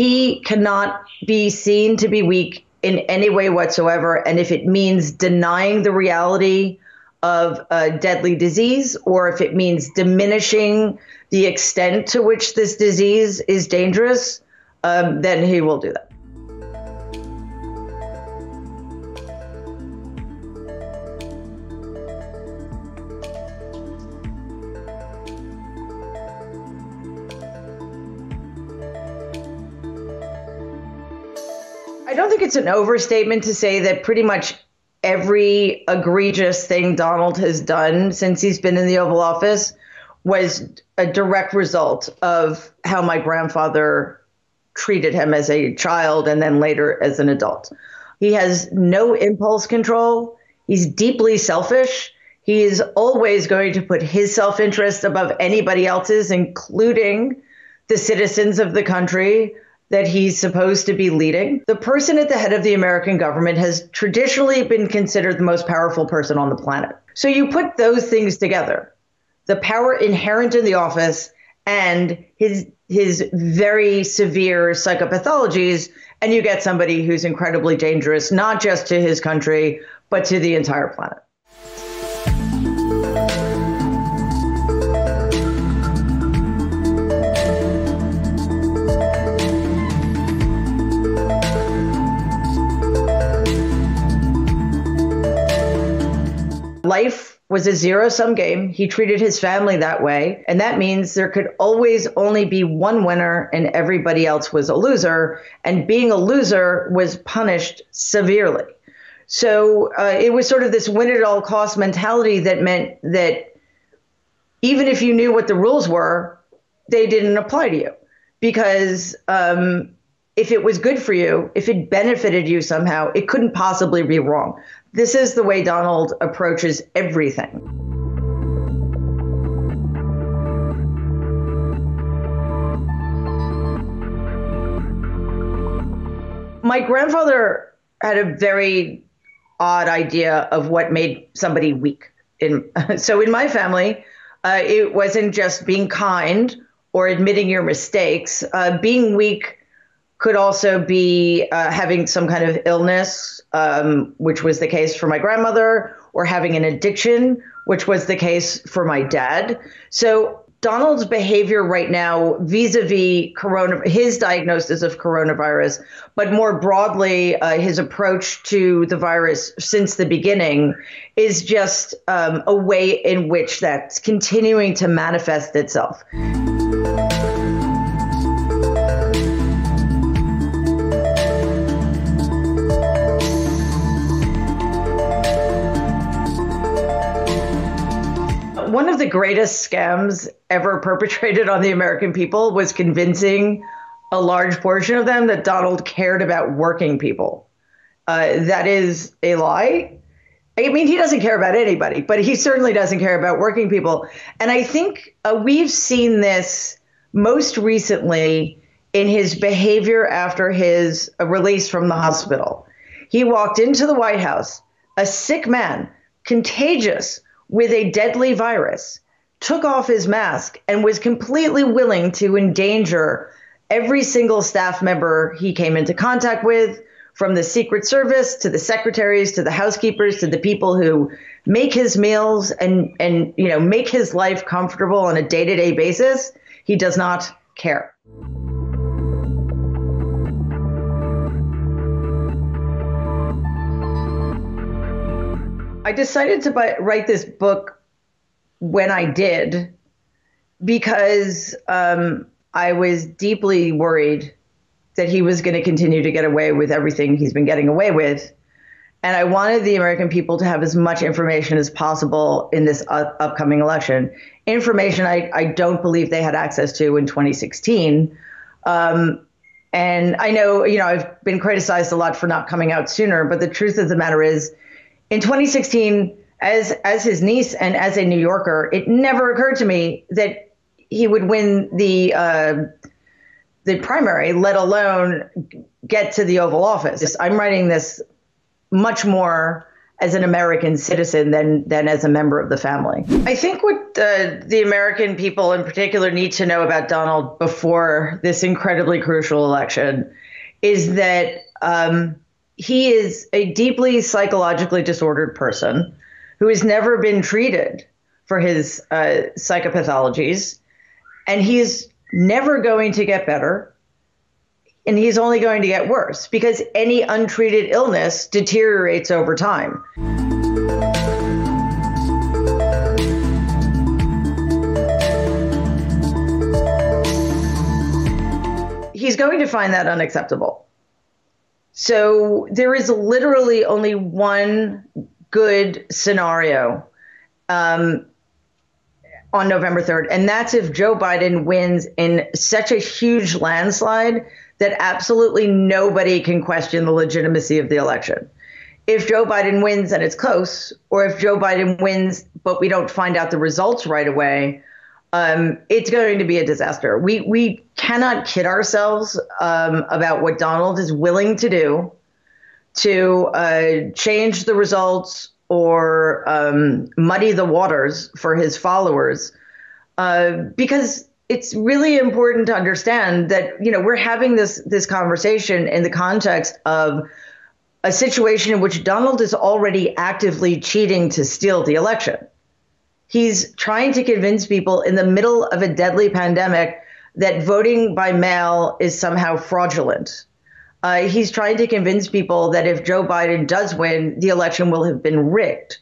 He cannot be seen to be weak in any way whatsoever. And if it means denying the reality of a deadly disease, or if it means diminishing the extent to which this disease is dangerous, then he will do that. I don't think it's an overstatement to say that pretty much every egregious thing Donald has done since he's been in the Oval Office was a direct result of how my grandfather treated him as a child and then later as an adult. He has no impulse control. He's deeply selfish. He is always going to put his self-interest above anybody else's, including the citizens of the country that he's supposed to be leading. The person at the head of the American government has traditionally been considered the most powerful person on the planet. So you put those things together, the power inherent in the office and his very severe psychopathologies, and you get somebody who's incredibly dangerous, not just to his country, but to the entire planet. Life was a zero-sum game. He treated his family that way. And that means there could always only be one winner and everybody else was a loser. And being a loser was punished severely. So it was sort of this win-at-all-cost mentality that meant that even if you knew what the rules were, they didn't apply to you. Because if it was good for you, if it benefited you somehow, it couldn't possibly be wrong. This is the way Donald approaches everything. My grandfather had a very odd idea of what made somebody weak. So in my family, it wasn't just being kind or admitting your mistakes. Being weak could also be having some kind of illness, which was the case for my grandmother, or having an addiction, which was the case for my dad. So Donald's behavior right now vis-a-vis his diagnosis of coronavirus, but more broadly, his approach to the virus since the beginning is just a way in which that's continuing to manifest itself. One of the greatest scams ever perpetrated on the American people was convincing a large portion of them that Donald cared about working people. That is a lie. I mean, he doesn't care about anybody, but he certainly doesn't care about working people. And I think we've seen this most recently in his behavior after his release from the hospital. He walked into the White House, a sick man, contagious, with a deadly virus, took off his mask and was completely willing to endanger every single staff member he came into contact with, from the Secret Service to the secretaries to the housekeepers to the people who make his meals and make his life comfortable on a day-to-day basis. He does not care. I decided to write this book when I did because I was deeply worried that he was going to continue to get away with everything he's been getting away with. And I wanted the American people to have as much information as possible in this upcoming election. Information I don't believe they had access to in 2016. And I know, I've been criticized a lot for not coming out sooner, but the truth of the matter is, in 2016, as his niece and as a New Yorker, it never occurred to me that he would win the primary, let alone get to the Oval Office. I'm writing this much more as an American citizen than as a member of the family. I think what the American people in particular need to know about Donald before this incredibly crucial election is that he is a deeply psychologically disordered person who has never been treated for his psychopathologies, and he is never going to get better, and he's only going to get worse because any untreated illness deteriorates over time. He's going to find that unacceptable. So there is literally only one good scenario on November 3rd, and that's if Joe Biden wins in such a huge landslide that absolutely nobody can question the legitimacy of the election. If Joe Biden wins and it's close, or if Joe Biden wins but we don't find out the results right away, it's going to be a disaster. We cannot kid ourselves about what Donald is willing to do to change the results or muddy the waters for his followers, because it's really important to understand that, we're having this conversation in the context of a situation in which Donald is already actively cheating to steal the election. He's trying to convince people in the middle of a deadly pandemic that voting by mail is somehow fraudulent. He's trying to convince people that if Joe Biden does win, the election will have been rigged.